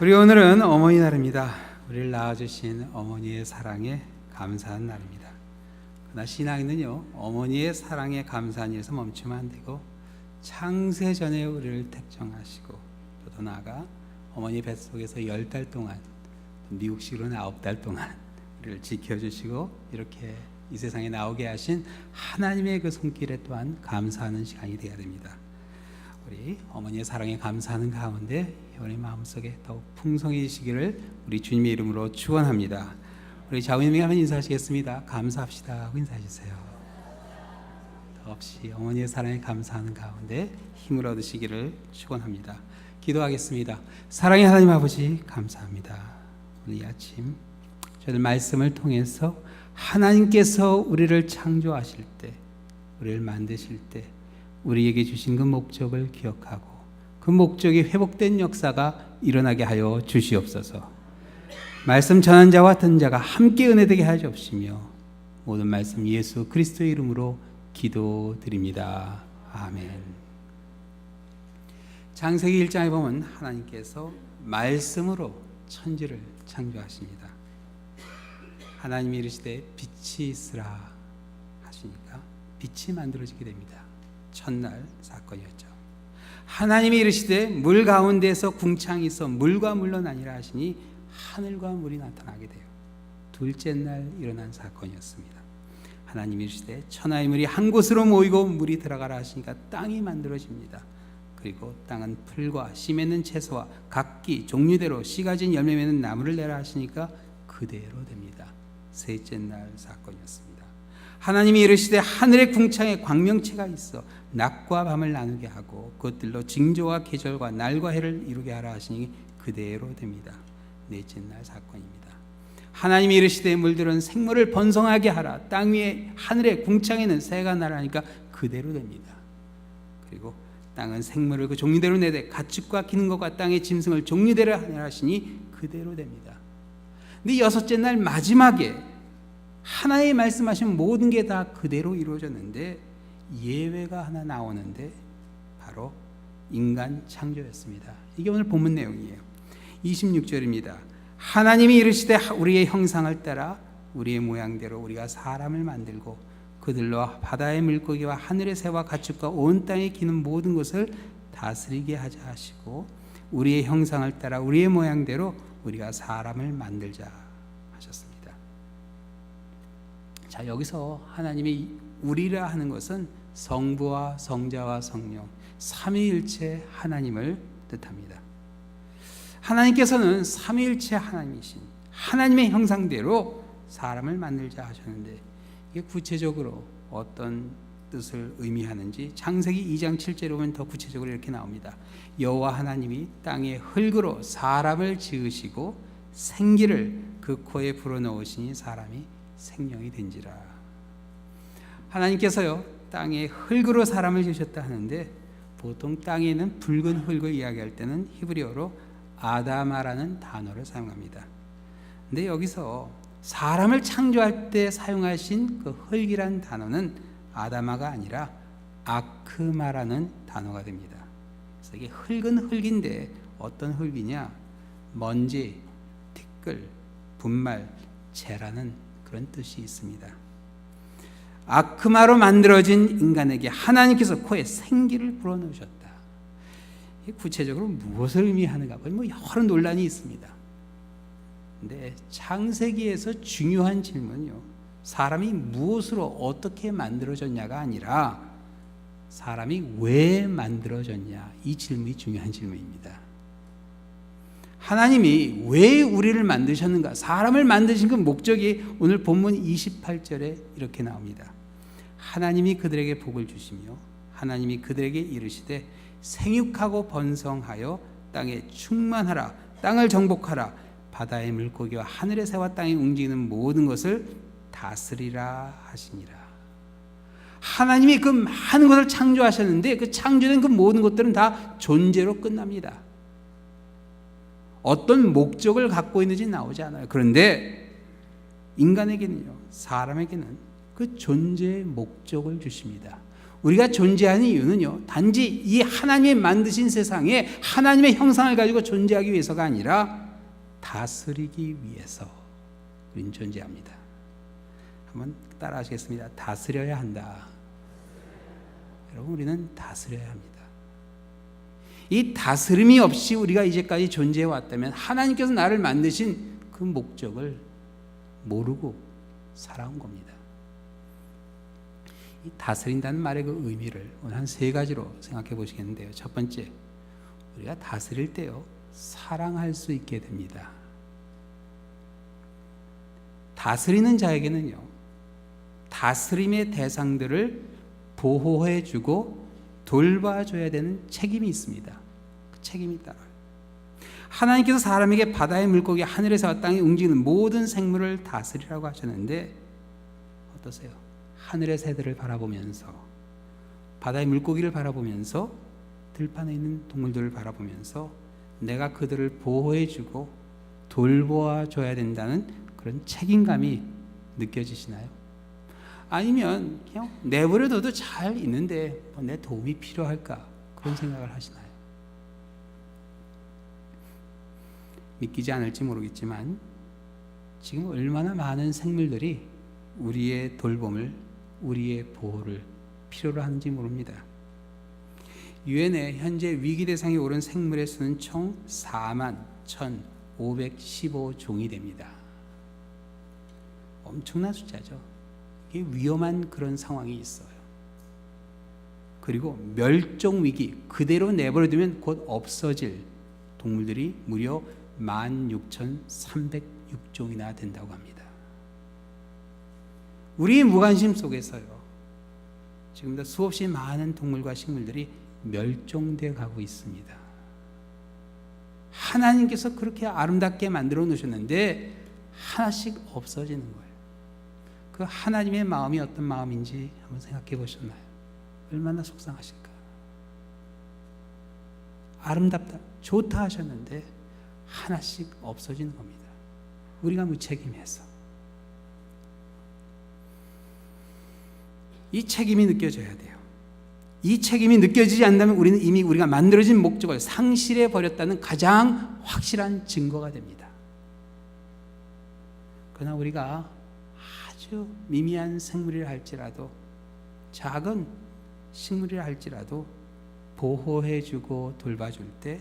우리 오늘은 어머니 날입니다. 우리를 낳아주신 어머니의 사랑에 감사한 날입니다. 그러나 신앙은요, 어머니의 사랑에 감사한 일에서 멈추면 안 되고 창세전에 우리를 택정하시고 또 나아가 어머니 뱃속에서 10달 동안, 미국식으로는 9달 동안 우리를 지켜주시고 이렇게 이 세상에 나오게 하신 하나님의 그 손길에 또한 감사하는 시간이 되어야 됩니다. 우리 어머니의 사랑에 감사하는 가운데 우리 마음속에 더욱 풍성해지시기를 우리 주님의 이름으로 축원합니다. 우리 좌우님이 한번 인사하시겠습니다. 감사합시다 하고 인사해주세요. 더없이 어머니의 사랑에 감사하는 가운데 힘을 얻으시기를 축원합니다. 기도하겠습니다. 사랑의 하나님 아버지 감사합니다. 오늘 이 아침 저희들 말씀을 통해서 하나님께서 우리를 창조하실 때, 우리를 만드실 때 우리에게 주신 그 목적을 기억하고 그 목적이 회복된 역사가 일어나게 하여 주시옵소서. 말씀 전한 자와 듣는 자가 함께 은혜되게 하여 주옵시며 모든 말씀 예수 그리스도의 이름으로 기도드립니다. 아멘. 창세기 1장에 보면 하나님께서 말씀으로 천지를 창조하십니다. 하나님이 이르시되 빛이 있으라 하시니까 빛이 만들어지게 됩니다. 첫날 사건이었죠. 하나님이 이르시되 물 가운데서 궁창이 있어 물과 물로 나뉘라 하시니 하늘과 물이 나타나게 돼요. 둘째 날 일어난 사건이었습니다. 하나님이 이르시되 천하의 물이 한 곳으로 모이고 물이 들어가라 하시니까 땅이 만들어집니다. 그리고 땅은 풀과 씨 맺는 채소와 각기 종류대로 씨 가진 열매 맺는 나무를 내라 하시니까 그대로 됩니다. 셋째 날 사건이었습니다. 하나님이 이르시되 하늘의 궁창에 광명체가 있어 낮과 밤을 나누게 하고 그것들로 징조와 계절과 날과 해를 이루게 하라 하시니 그대로 됩니다. 넷째 날 사건입니다. 하나님이 이르시되 물들은 생물을 번성하게 하라. 땅 위에 하늘의 궁창에는 새가 날아니까 그대로 됩니다. 그리고 땅은 생물을 그 종류대로 내되 가축과 기는 것과 땅의 짐승을 종류대로 하라 하시니 그대로 됩니다. 근데 여섯째 날 마지막에 하나의 말씀하신 모든 게 다 그대로 이루어졌는데 예외가 하나 나오는데 바로 인간 창조였습니다. 이게 오늘 본문 내용이에요. 26절입니다. 하나님이 이르시되 우리의 형상을 따라 우리의 모양대로 우리가 사람을 만들고 그들로 바다의 물고기와 하늘의 새와 가축과 온 땅에 기는 모든 것을 다스리게 하자 하시고 우리의 형상을 따라 우리의 모양대로 우리가 사람을 만들자 하셨습니다. 자, 여기서 하나님이 우리라 하는 것은 성부와 성자와 성령 삼위일체 하나님을 뜻합니다. 하나님께서는 삼위일체 하나님이신 하나님의 형상대로 사람을 만들자 하셨는데 이게 구체적으로 어떤 뜻을 의미하는지 창세기 2장 7절에 보면 더 구체적으로 이렇게 나옵니다. 여호와 하나님이 땅에 흙으로 사람을 지으시고 생기를 그 코에 불어넣으시니 사람이 생명이 된지라. 하나님께서요 땅에 흙으로 사람을 지으셨다 하는데 보통 땅에는 붉은 흙을 이야기할 때는 히브리어로 아다마라는 단어를 사용합니다. 근데 여기서 사람을 창조할 때 사용하신 그 흙이란 단어는 아다마가 아니라 아크마라는 단어가 됩니다. 그래서 이게 흙은 흙인데 어떤 흙이냐? 먼지, 티끌, 분말, 재라는 그런 뜻이 있습니다. 아크마로 만들어진 인간에게 하나님께서 코에 생기를 불어넣으셨다. 구체적으로 무엇을 의미하는가? 여러 논란이 있습니다. 근데 창세기에서 중요한 질문은요, 사람이 무엇으로 어떻게 만들어졌냐가 아니라 사람이 왜 만들어졌냐, 이 질문이 중요한 질문입니다. 하나님이 왜 우리를 만드셨는가? 사람을 만드신 그 목적이 오늘 본문 28절에 이렇게 나옵니다. 하나님이 그들에게 복을 주시며 하나님이 그들에게 이르시되 생육하고 번성하여 땅에 충만하라. 땅을 정복하라. 바다의 물고기와 하늘의 새와 땅에 움직이는 모든 것을 다스리라 하시니라. 하나님이 그 많은 것을 창조하셨는데 그 창조된 그 모든 것들은 다 존재로 끝납니다. 어떤 목적을 갖고 있는지 나오지 않아요. 그런데 인간에게는요, 사람에게는 그 존재의 목적을 주십니다. 우리가 존재하는 이유는요, 단지 이 하나님이 만드신 세상에 하나님의 형상을 가지고 존재하기 위해서가 아니라 다스리기 위해서 우리는 존재합니다. 한번 따라 하시겠습니다. 다스려야 한다. 여러분, 우리는 다스려야 합니다. 이 다스림이 없이 우리가 이제까지 존재해 왔다면 하나님께서 나를 만드신 그 목적을 모르고 살아온 겁니다. 이 다스린다는 말의 그 의미를 오늘 한 세 가지로 생각해 보시겠는데요. 첫 번째, 우리가 다스릴 때요, 사랑할 수 있게 됩니다. 다스리는 자에게는요, 다스림의 대상들을 보호해주고 돌봐줘야 되는 책임이 있습니다. 그 책임이 따라요. 하나님께서 사람에게 바다의 물고기, 하늘에서 땅에 움직이는 모든 생물을 다스리라고 하셨는데 어떠세요? 하늘의 새들을 바라보면서, 바다의 물고기를 바라보면서, 들판에 있는 동물들을 바라보면서 내가 그들을 보호해주고 돌보아줘야 된다는 그런 책임감이 느껴지시나요? 아니면 그냥 내버려둬도 잘 있는데 내 도움이 필요할까, 그런 생각을 하시나요? 믿기지 않을지 모르겠지만 지금 얼마나 많은 생물들이 우리의 돌봄을, 우리의 보호를 필요로 하는지 모릅니다. 유엔의 현재 위기 대상에 오른 생물의 수는 총 41,515종이 됩니다. 엄청난 숫자죠. 이게 위험한 그런 상황이 있어요. 그리고 멸종 위기, 그대로 내버려두면 곧 없어질 동물들이 무려 16,306종이나 된다고 합니다. 우리의 무관심 속에서요, 지금도 수없이 많은 동물과 식물들이 멸종되어 가고 있습니다. 하나님께서 그렇게 아름답게 만들어 놓으셨는데 하나씩 없어지는 거예요. 그 하나님의 마음이 어떤 마음인지 한번 생각해 보셨나요? 얼마나 속상하실까? 아름답다, 좋다 하셨는데 하나씩 없어지는 겁니다. 우리가 무책임해서. 이 책임이 느껴져야 돼요. 이 책임이 느껴지지 않는다면 우리는 이미 우리가 만들어진 목적을 상실해 버렸다는 가장 확실한 증거가 됩니다. 그러나 우리가 아주 미미한 생물이라 할지라도, 작은 식물이라 할지라도 보호해주고 돌봐줄 때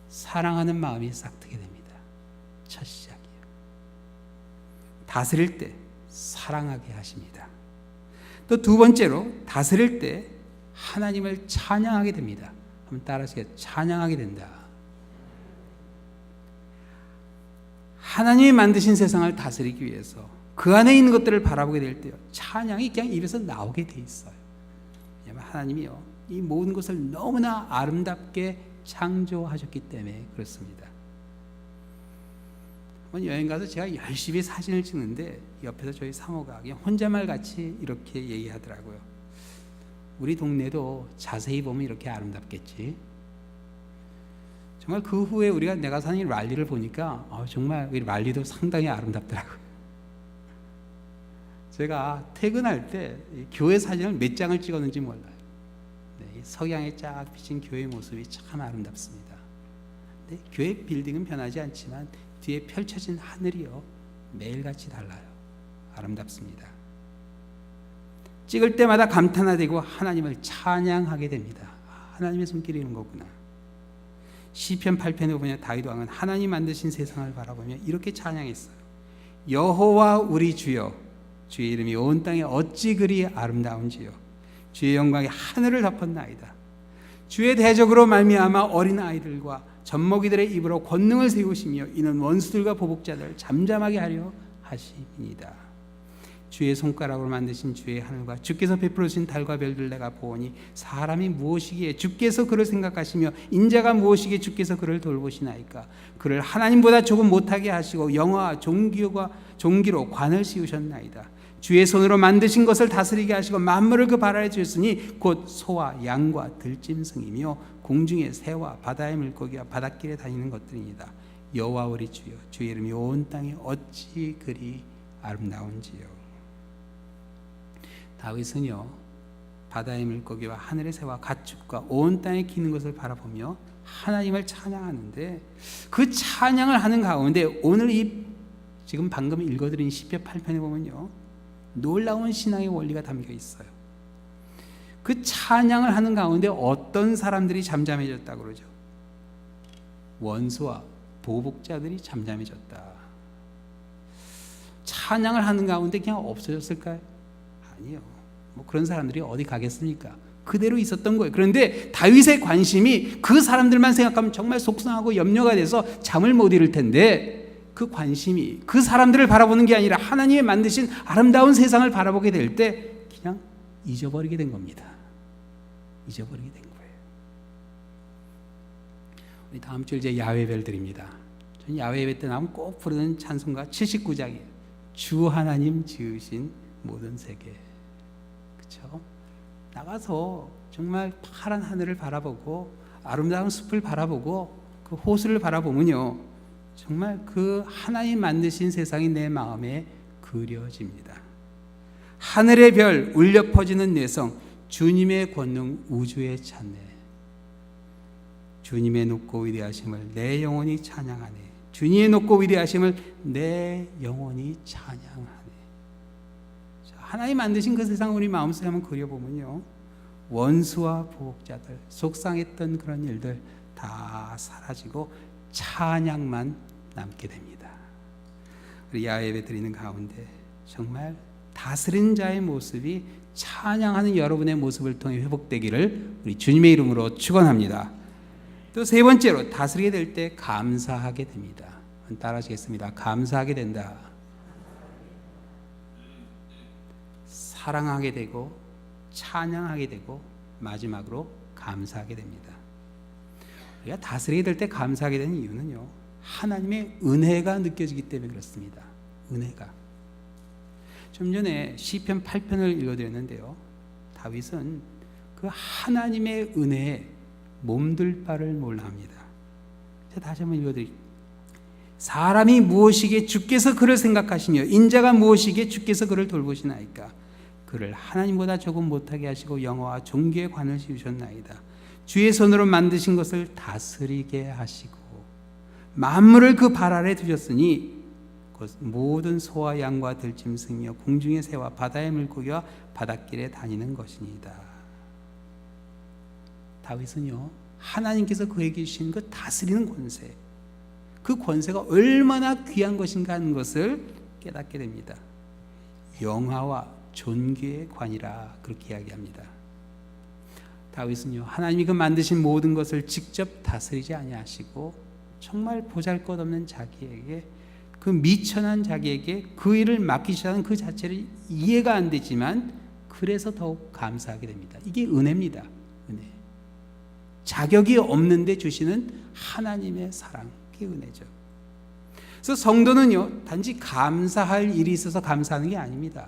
사랑하는 마음이 싹트게 됩니다. 첫 시작이에요. 다스릴 때 사랑하게 하십니다. 또 두 번째로, 다스릴 때 하나님을 찬양하게 됩니다. 한번 따라하시겠어요? 찬양하게 된다. 하나님이 만드신 세상을 다스리기 위해서 그 안에 있는 것들을 바라보게 될 때요, 찬양이 그냥 입에서 나오게 돼 있어요. 왜냐하면 하나님이요, 이 모든 것을 너무나 아름답게 창조하셨기 때문에 그렇습니다. 한번 여행 가서 제가 열심히 사진을 찍는데 옆에서 저희 사모가 그냥 혼잣말 같이 이렇게 얘기하더라고요. 우리 동네도 자세히 보면 이렇게 아름답겠지. 정말 그 후에 내가 사는 랄리를 보니까 정말 이 랄리도 상당히 아름답더라고요. 제가 퇴근할 때 교회 사진을 몇 장을 찍었는지 몰라요. 네, 석양에 쫙 비친 교회 모습이 참 아름답습니다. 네, 교회 빌딩은 변하지 않지만 뒤에 펼쳐진 하늘이요, 매일같이 달라요. 아름답습니다. 찍을 때마다 감탄하되고 하나님을 찬양하게 됩니다. 하나님의 손길이 이런 거구나. 시편 8편에 보면 다윗 왕은 하나님 만드신 세상을 바라보며 이렇게 찬양했어요. 여호와 우리 주여, 주의 이름이 온 땅에 어찌 그리 아름다운지요. 주의 영광이 하늘을 덮었나이다. 주의 대적으로 말미암아 어린 아이들과 젖먹이들의 입으로 권능을 세우시며 이는 원수들과 보복자들을 잠잠하게 하려 하심이니이다. 주의 손가락으로 만드신 주의 하늘과 주께서 베풀어 주신 달과 별들 내가 보오니 사람이 무엇이기에 주께서 그를 생각하시며 인자가 무엇이기에 주께서 그를 돌보시나이까. 그를 하나님보다 조금 못하게 하시고 영화와 종기로 관을 씌우셨나이다. 주의 손으로 만드신 것을 다스리게 하시고 만물을 그 발 아래 두셨으니 곧 소와 양과 들짐승이며 공중의 새와 바다의 물고기와 바닷길에 다니는 것들이니이다. 여호와 우리 주여, 주의 이름이 온 땅에 어찌 그리 아름다운지요. 다윗은요, 바다의 물고기와 하늘의 새와 가축과 온 땅에 기는 것을 바라보며 하나님을 찬양하는데, 그 찬양을 하는 가운데 오늘 이 지금 방금 읽어드린 시편 8편에 보면요, 놀라운 신앙의 원리가 담겨 있어요. 그 찬양을 하는 가운데 어떤 사람들이 잠잠해졌다고 그러죠? 원수와 보복자들이 잠잠해졌다. 찬양을 하는 가운데 그냥 없어졌을까요? 아니요. 뭐 그런 사람들이 어디 가겠습니까? 그대로 있었던 거예요. 그런데 다윗의 관심이 그 사람들만 생각하면 정말 속상하고 염려가 돼서 잠을 못 이룰 텐데, 그 관심이 그 사람들을 바라보는 게 아니라 하나님의 만드신 아름다운 세상을 바라보게 될 때 그냥 잊어버리게 된 겁니다. 잊어버리게 된 거예요. 우리 다음 주 이제 야훼배를 드립니다. 전 야훼배 때 나오면 꼭 부르는 찬송가 79장이에요. 주 하나님 지으신 모든 세계. 그렇죠? 나가서 정말 파란 하늘을 바라보고 아름다운 숲을 바라보고 그 호수를 바라보면요, 정말 그 하나님 만드신 세상이 내 마음에 그려집니다. 하늘의 별 울려 퍼지는 내성, 주님의 권능 우주에 찬네. 주님의 높고 위대하심을 내 영혼이 찬양하네. 주님의 높고 위대하심을 내 영혼이 찬양하네. 하나님 만드신 그 세상을 우리 마음속에 한번 그려보면요, 원수와 보복자들, 속상했던 그런 일들 다 사라지고 찬양만 남게 됩니다. 우리 야훼배 드리는 가운데 정말 다스리는 자의 모습이 찬양하는 여러분의 모습을 통해 회복되기를 우리 주님의 이름으로 축원합니다. 또 세 번째로, 다스리게 될 때 감사하게 됩니다. 따라하시겠습니다. 감사하게 된다. 사랑하게 되고 찬양하게 되고 마지막으로 감사하게 됩니다. 우리가 다스리게 될 때 감사하게 되는 이유는요, 하나님의 은혜가 느껴지기 때문에 그렇습니다. 은혜가. 좀 전에 시편 8편을 읽어드렸는데요, 다윗은 그 하나님의 은혜에 몸둘 바를 몰라 합니다. 제가 다시 한번 읽어드릴게요. 사람이 무엇이기에 주께서 그를 생각하시며 인자가 무엇이기에 주께서 그를 돌보시나이까. 그를 하나님보다 조금 못하게 하시고 영화와 존귀의 관을 씌우셨나이다. 주의 손으로 만드신 것을 다스리게 하시고 만물을 그 발 아래 두셨으니 모든 소와 양과 들짐승이여 공중의 새와 바다의 물고기와 바닷길에 다니는 것이니이다. 다윗은요, 하나님께서 그에게 주신 그 다스리는 권세, 그 권세가 얼마나 귀한 것인가 하는 것을 깨닫게 됩니다. 영화와 존귀의 관이라 그렇게 이야기합니다. 다윗은요, 하나님이 그 만드신 모든 것을 직접 다스리지 아니하시고 정말 보잘것없는 자기에게, 그 미천한 자기에게 그 일을 맡기시다는 그 자체를 이해가 안 되지만 그래서 더욱 감사하게 됩니다. 이게 은혜입니다. 은혜. 자격이 없는데 주시는 하나님의 사랑, 그게 은혜죠. 그래서 성도는요, 단지 감사할 일이 있어서 감사하는 게 아닙니다.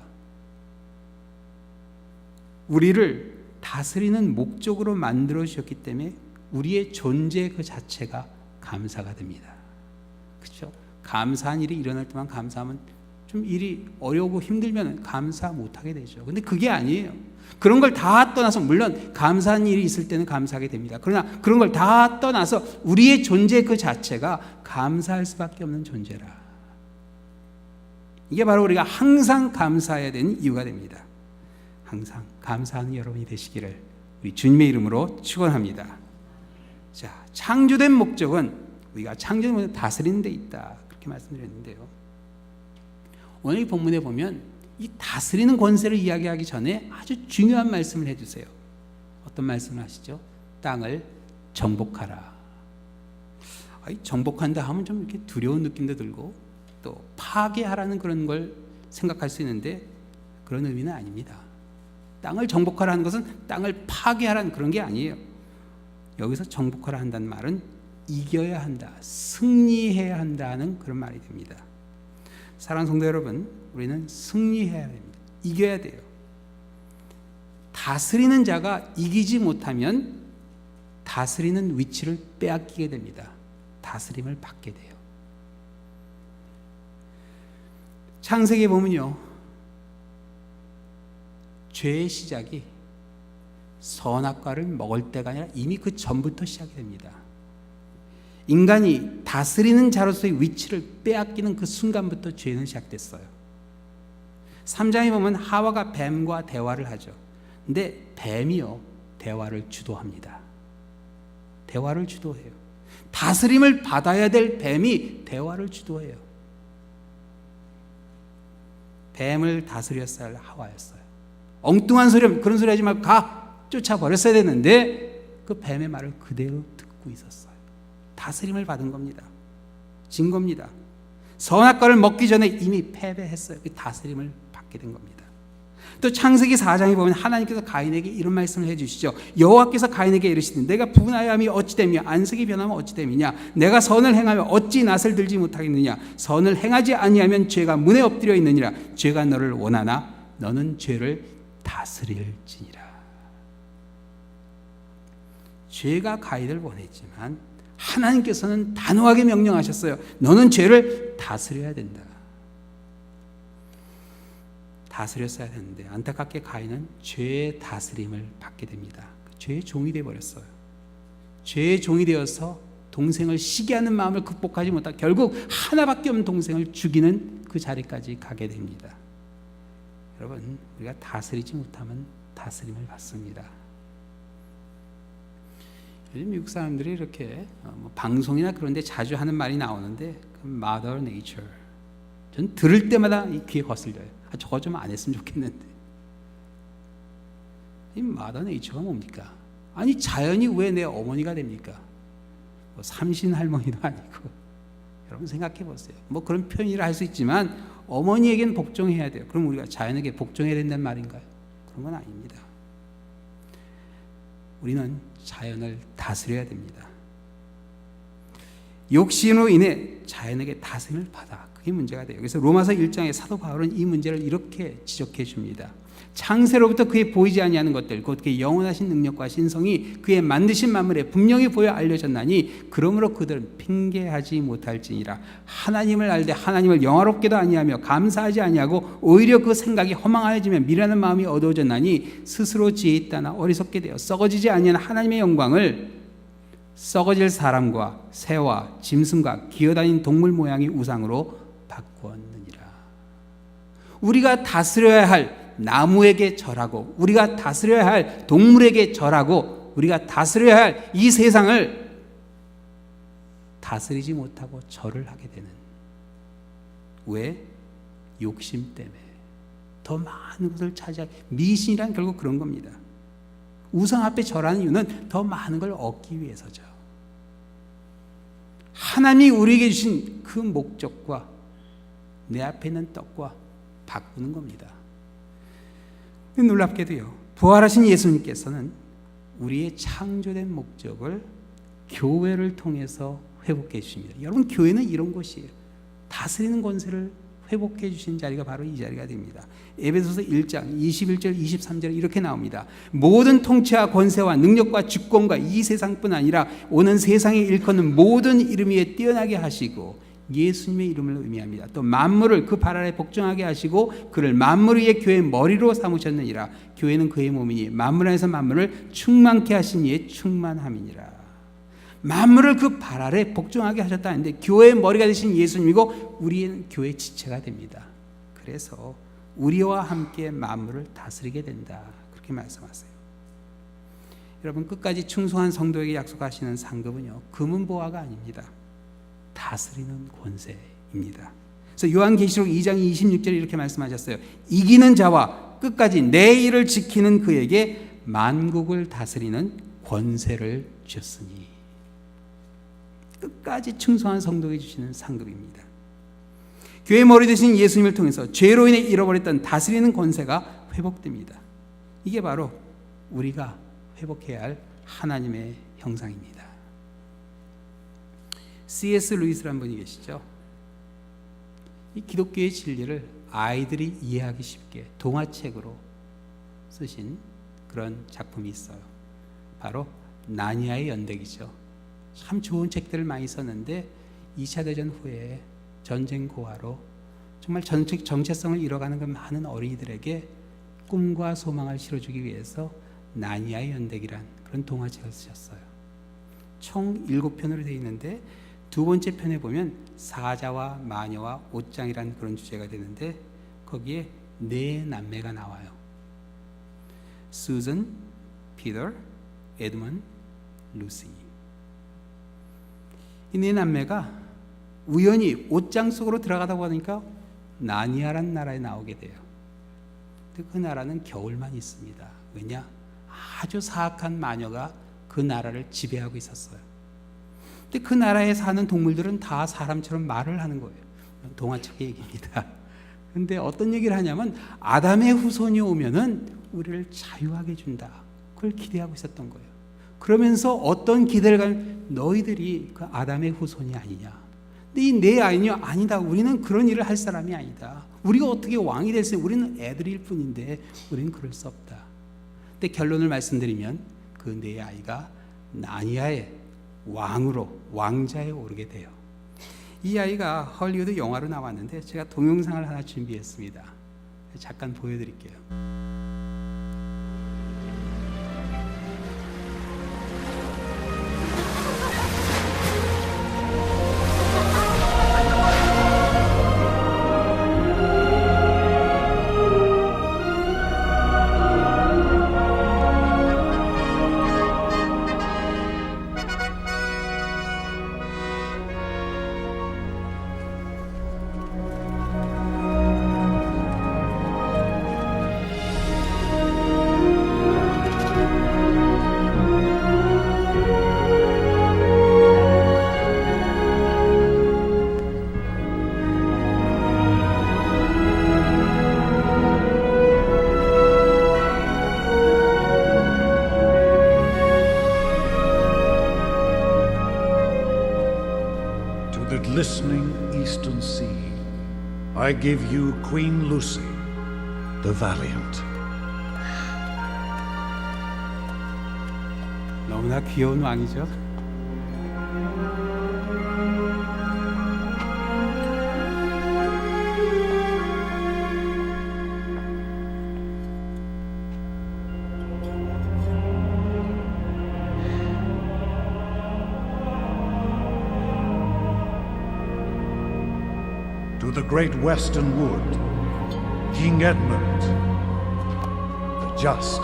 우리를 다스리는 목적으로 만들어 주셨기 때문에 우리의 존재 그 자체가 감사가 됩니다. 그렇죠? 감사한 일이 일어날 때만 감사하면 좀 일이 어려우고 힘들면 감사 못하게 되죠. 근데 그게 아니에요. 그런 걸 다 떠나서, 물론 감사한 일이 있을 때는 감사하게 됩니다. 그러나 그런 걸 다 떠나서 우리의 존재 그 자체가 감사할 수밖에 없는 존재라. 이게 바로 우리가 항상 감사해야 되는 이유가 됩니다. 항상 감사하는 여러분이 되시기를 우리 주님의 이름으로 축원합니다. 자, 창조된 목적은 우리가 창조된 목적은 다스리는 데 있다, 그렇게 말씀드렸는데요, 오늘 이 본문에 보면 이 다스리는 권세를 이야기하기 전에 아주 중요한 말씀을 해주세요. 어떤 말씀을 하시죠? 땅을 정복하라. 정복한다 하면 좀 이렇게 두려운 느낌도 들고 또 파괴하라는 그런 걸 생각할 수 있는데 그런 의미는 아닙니다. 땅을 정복하라는 것은 땅을 파괴하라는 그런 게 아니에요. 여기서 정복하라 한다는 말은 이겨야 한다, 승리해야 한다는 그런 말이 됩니다. 사랑하는 성도 여러분, 우리는 승리해야 됩니다. 이겨야 돼요. 다스리는 자가 이기지 못하면 다스리는 위치를 빼앗기게 됩니다. 다스림을 받게 돼요. 창세기에 보면요, 죄의 시작이 선악과를 먹을 때가 아니라 이미 그 전부터 시작이 됩니다. 인간이 다스리는 자로서의 위치를 빼앗기는 그 순간부터 죄는 시작됐어요. 3장에 보면 하와가 뱀과 대화를 하죠. 근데 뱀이요, 대화를 주도합니다. 대화를 주도해요. 다스림을 받아야 될 뱀이 대화를 주도해요. 뱀을 다스렸어야 할 하와였어요. 엉뚱한 소리, 그런 소리 하지 말고 가! 쫓아버렸어야 되는데 그 뱀의 말을 그대로 듣고 있었어요. 다스림을 받은 겁니다. 진 겁니다. 선악과를 먹기 전에 이미 패배했어요. 그 다스림을 받게 된 겁니다. 또 창세기 4장에 보면 하나님께서 가인에게 이런 말씀을 해주시죠. 여호와께서 가인에게 이르시되 내가 분하여함이 어찌 되며 안색이 변하면 어찌 됨이냐. 내가 선을 행하며 어찌 낯을 들지 못하겠느냐. 선을 행하지 아니하면 죄가 문에 엎드려 있느니라. 죄가 너를 원하나 너는 죄를 다스릴지니라. 죄가 가인을 원했지만 하나님께서는 단호하게 명령하셨어요. 너는 죄를 다스려야 된다. 다스렸어야 되는데 안타깝게 가인은 죄의 다스림을 받게 됩니다. 죄의 종이 되어버렸어요. 죄의 종이 되어서 동생을 시기하는 마음을 극복하지 못하고 결국 하나밖에 없는 동생을 죽이는 그 자리까지 가게 됩니다. 여러분, 우리가 다스리지 못하면 다스림을 받습니다. 요즘 미국 사람들이 이렇게 방송이나 그런 데 자주 하는 말이 나오는데 Mother Nature, 전 들을 때마다 이 귀에 거슬려요. 저거 좀 안 했으면 좋겠는데. 이 Mother Nature가 뭡니까? 아니 자연이 왜 내 어머니가 됩니까? 뭐 삼신 할머니도 아니고. 여러분 생각해 보세요. 뭐 그런 표현이라 할 수 있지만 어머니에겐 복종해야 돼요. 그럼 우리가 자연에게 복종해야 된다는 말인가요? 그런 건 아닙니다. 우리는 자연을 다스려야 됩니다. 욕심으로 인해 자연에게 다스림을 받아. 그게 문제가 돼요. 그래서 로마서 1장에 사도 바울은 이 문제를 이렇게 지적해 줍니다. 창세로부터 그의 보이지 아니하는 것들 곧 그의 영원하신 능력과 신성이 그의 만드신 만물에 분명히 보여 알려졌나니 그러므로 그들은 핑계하지 못할지니라. 하나님을 알되 하나님을 영화롭게도 아니하며 감사하지 아니하고 오히려 그 생각이 허망하여지며 미련한 마음이 어두워졌나니 스스로 지혜 있다나 어리석게 되어 썩어지지 아니하는 하나님의 영광을 썩어질 사람과 새와 짐승과 기어다니는 동물 모양의 우상으로 바꾸었느니라. 우리가 다스려야 할 나무에게 절하고 우리가 다스려야 할 동물에게 절하고 우리가 다스려야 할 이 세상을 다스리지 못하고 절을 하게 되는, 왜? 욕심 때문에 더 많은 것을 차지할, 미신이란 결국 그런 겁니다. 우상 앞에 절하는 이유는 더 많은 걸 얻기 위해서죠. 하나님이 우리에게 주신 그 목적과 내 앞에 있는 떡과 바꾸는 겁니다. 놀랍게도요, 부활하신 예수님께서는 우리의 창조된 목적을 교회를 통해서 회복해 주십니다. 여러분, 교회는 이런 곳이에요. 다스리는 권세를 회복해 주신 자리가 바로 이 자리가 됩니다. 에베소서 1장 21절 23절에 이렇게 나옵니다. 모든 통치와 권세와 능력과 주권과 이 세상뿐 아니라 오는 세상에 일컫는 모든 이름 위에 뛰어나게 하시고, 예수님의 이름을 의미합니다. 또 만물을 그 발 아래 복종하게 하시고 그를 만물 위의 교회의 머리로 삼으셨느니라. 교회는 그의 몸이니 만물 안에서 만물을 충만케 하신 이의 충만함이니라. 만물을 그 발 아래 복종하게 하셨다는데 교회의 머리가 되신 예수님이고 우리는 교회의 지체가 됩니다. 그래서 우리와 함께 만물을 다스리게 된다, 그렇게 말씀하세요. 여러분, 끝까지 충성한 성도에게 약속하시는 상급은요, 금은보화가 아닙니다. 다스리는 권세입니다. 그래서 요한계시록 2장 26절에 이렇게 말씀하셨어요. 이기는 자와 끝까지 내 일을 지키는 그에게 만국을 다스리는 권세를 주셨으니. 끝까지 충성한 성도에게 주시는 상급입니다. 교회 머리 되신 예수님을 통해서 죄로 인해 잃어버렸던 다스리는 권세가 회복됩니다. 이게 바로 우리가 회복해야 할 하나님의 형상입니다. C.S. 루이스라는 분이 계시죠. 이 기독교의 진리를 아이들이 이해하기 쉽게 동화책으로 쓰신 그런 작품이 있어요. 바로 나니아의 연대기죠. 참 좋은 책들을 많이 썼는데 2차 대전 후에 전쟁 고아로 정말 정체성을 잃어가는 그 많은 어린이들에게 꿈과 소망을 실어주기 위해서 나니아의 연대기란 그런 동화책을 쓰셨어요. 총 7편으로 되어 있는데 두 번째 편에 보면 사자와 마녀와 옷장이란 그런 주제가 되는데 거기에 네 남매가 나와요. 수잔, 피터, 에드먼, 루시. 이 네 남매가 우연히 옷장 속으로 들어가다 보니까 나니아라는 나라에 나오게 돼요. 근데 그 나라는 겨울만 있습니다. 왜냐? 아주 사악한 마녀가 그 나라를 지배하고 있었어요. 근데 그 나라에 사는 동물들은 다 사람처럼 말을 하는 거예요. 동화책의 얘기입니다. 근데 어떤 얘기를 하냐면 아담의 후손이 오면은 우리를 자유하게 준다. 그걸 기대하고 있었던 거예요. 그러면서 어떤 기대를 가면 너희들이 그 아담의 후손이 아니냐. 근데 이 내 아이냐? 아니다. 우리는 그런 일을 할 사람이 아니다. 우리가 어떻게 왕이 됐어요? 우리는 애들일 뿐인데 우리는 그럴 수 없다. 근데 결론을 말씀드리면 그 내 아이가 나니아의 왕으로 왕자에 오르게 돼요. 이 아이가 헐리우드 영화로 나왔는데 제가 동영상을 하나 준비했습니다. 잠깐 보여드릴게요. Listening eastern sea, I give you Queen Lucy, the valiant. 너무나 귀여운 왕이죠. To the great western wood, King Edmund, the just.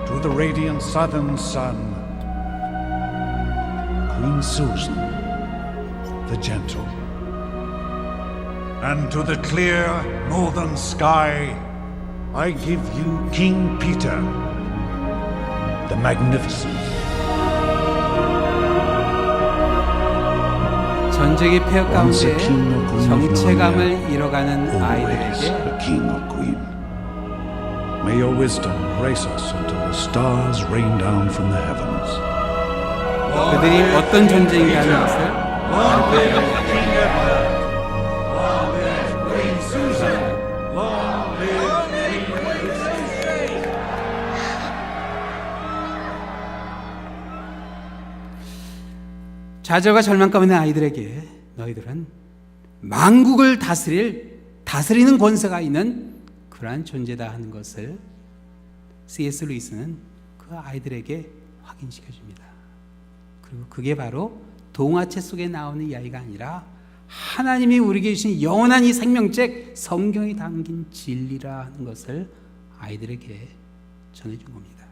To the radiant southern sun, Queen Susan, the gentle. And to the clear northern sky, I give you King Peter, the magnificent. 전쟁의 폐허 가운데 정체감을 잃어가는 아이들에게 May your wisdom grace us until the stars rain down from the heavens. 그들이 어떤 존재인가 하는 것을 좌절과 절망 가운데 아이들에게 너희들은 만국을 다스리는 권세가 있는 그러한 존재다 하는 것을 C.S. 루이스는 그 아이들에게 확인시켜줍니다. 그리고 그게 바로 동화책 속에 나오는 이야기가 아니라 하나님이 우리에게 주신 영원한 이 생명책 성경에 담긴 진리라 하는 것을 아이들에게 전해준 겁니다.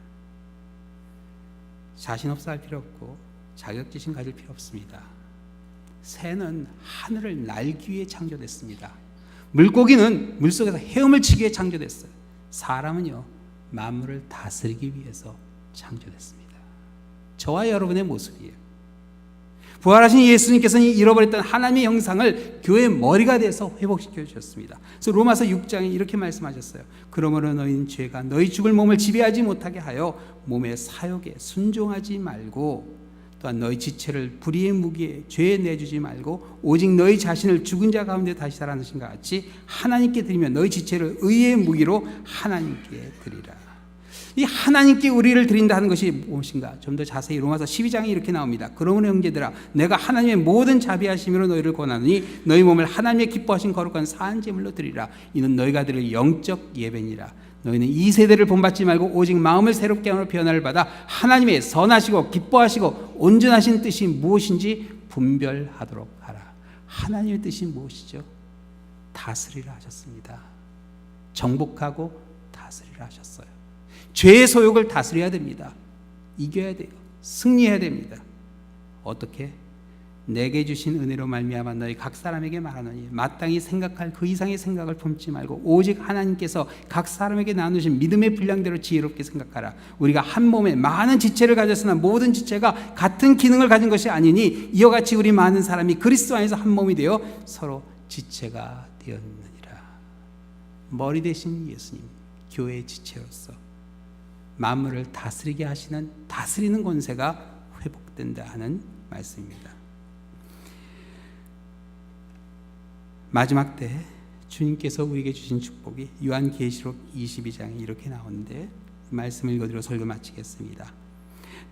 자신 없어 할 필요 없고 자격지심 가질 필요 없습니다. 새는 하늘을 날기 위해 창조됐습니다. 물고기는 물속에서 헤엄을 치기 위해 창조됐어요. 사람은요, 만물을 다스리기 위해서 창조됐습니다. 저와 여러분의 모습이에요. 부활하신 예수님께서는 잃어버렸던 하나님의 형상을 교회의 머리가 돼서 회복시켜 주셨습니다. 그래서 로마서 6장에 이렇게 말씀하셨어요. 그러므로 너희는 죄가 너희 죽을 몸을 지배하지 못하게 하여 몸의 사욕에 순종하지 말고 또한 너희 지체를 불의의 무기에 죄에 내주지 말고 오직 너희 자신을 죽은 자 가운데 다시 살아나신 것 같이 하나님께 드리며 너희 지체를 의의 무기로 하나님께 드리라. 이 하나님께 우리를 드린다는 것이 무엇인가? 좀 더 자세히 로마서 12장에 이렇게 나옵니다. 그러므로 형제들아 내가 하나님의 모든 자비하심으로 너희를 권하노니 너희 몸을 하나님의 기뻐하신 거룩한 사한 제물로 드리라. 이는 너희가 드릴 영적 예배니라. 너희는 이 세대를 본받지 말고 오직 마음을 새롭게 함으로 변화를 받아 하나님의 선하시고 기뻐하시고 온전하신 뜻이 무엇인지 분별하도록 하라. 하나님의 뜻이 무엇이죠? 다스리라 하셨습니다. 정복하고 다스리라 하셨어요. 죄의 소욕을 다스려야 됩니다. 이겨야 돼요. 승리해야 됩니다. 어떻게? 내게 주신 은혜로 말미암아 너희 각 사람에게 말하노니 마땅히 생각할 그 이상의 생각을 품지 말고 오직 하나님께서 각 사람에게 나누신 믿음의 분량대로 지혜롭게 생각하라. 우리가 한 몸에 많은 지체를 가졌으나 모든 지체가 같은 기능을 가진 것이 아니니 이와 같이 우리 많은 사람이 그리스도 안에서 한 몸이 되어 서로 지체가 되었느니라. 머리 대신 예수님, 교회의 지체로서 만물을 다스리게 하시는 다스리는 권세가 회복된다 하는 말씀입니다. 마지막 때 주님께서 우리에게 주신 축복이 요한계시록 22장에 이렇게 나오는데 말씀을 읽어드리고 설교 마치겠습니다.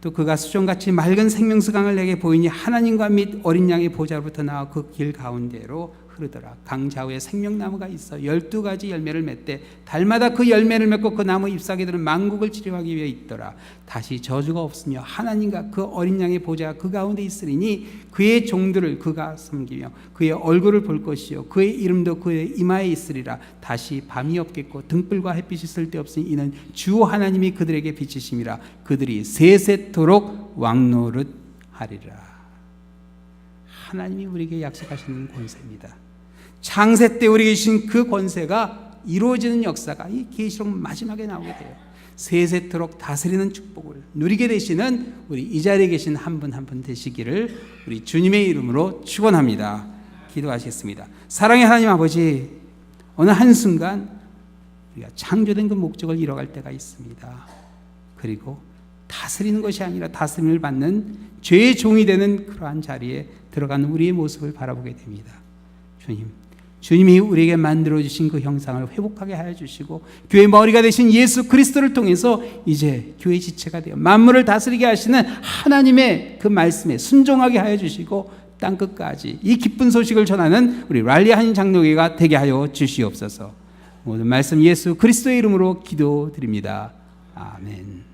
또 그가 수정같이 맑은 생명수강을 내게 보이니 하나님과 및 어린 양의 보좌로부터 나와 그 길 가운데로 흐르더라. 강 좌우에 생명나무가 있어 12가지 열매를 맺되 달마다 그 열매를 맺고 그 나무 잎사귀들은 만국을 치료하기 위해 있더라. 다시 저주가 없으며 하나님과 그 어린 양의 보좌가 그 가운데 있으리니 그의 종들을 그가 섬기며 그의 얼굴을 볼 것이요 그의 이름도 그의 이마에 있으리라. 다시 밤이 없겠고 등불과 햇빛이 쓸데없으니 이는 주 하나님이 그들에게 빛이심이라. 그들이 세세토록 왕노릇하리라. 하나님이 우리에게 약속하시는 권세입니다. 창세 때 우리에게 주신 그 권세가 이루어지는 역사가 이 계시록 마지막에 나오게 돼요. 세세토록 다스리는 축복을 누리게 되시는 우리 이 자리에 계신 한 분 한 분 되시기를 우리 주님의 이름으로 축원합니다. 기도하시겠습니다. 사랑의 하나님 아버지, 어느 한순간 우리가 창조된 그 목적을 잃어갈 때가 있습니다. 그리고 다스리는 것이 아니라 다스림을 받는 죄의 종이 되는 그러한 자리에 들어가는 우리의 모습을 바라보게 됩니다. 주님이 우리에게 만들어주신 그 형상을 회복하게 하여 주시고 교회의 머리가 되신 예수 그리스도를 통해서 이제 교회 지체가 되어 만물을 다스리게 하시는 하나님의 그 말씀에 순종하게 하여 주시고 땅끝까지 이 기쁜 소식을 전하는 우리 랄리 한인 장로교회가 되게 하여 주시옵소서. 모든 말씀 예수 그리스도의 이름으로 기도드립니다. 아멘.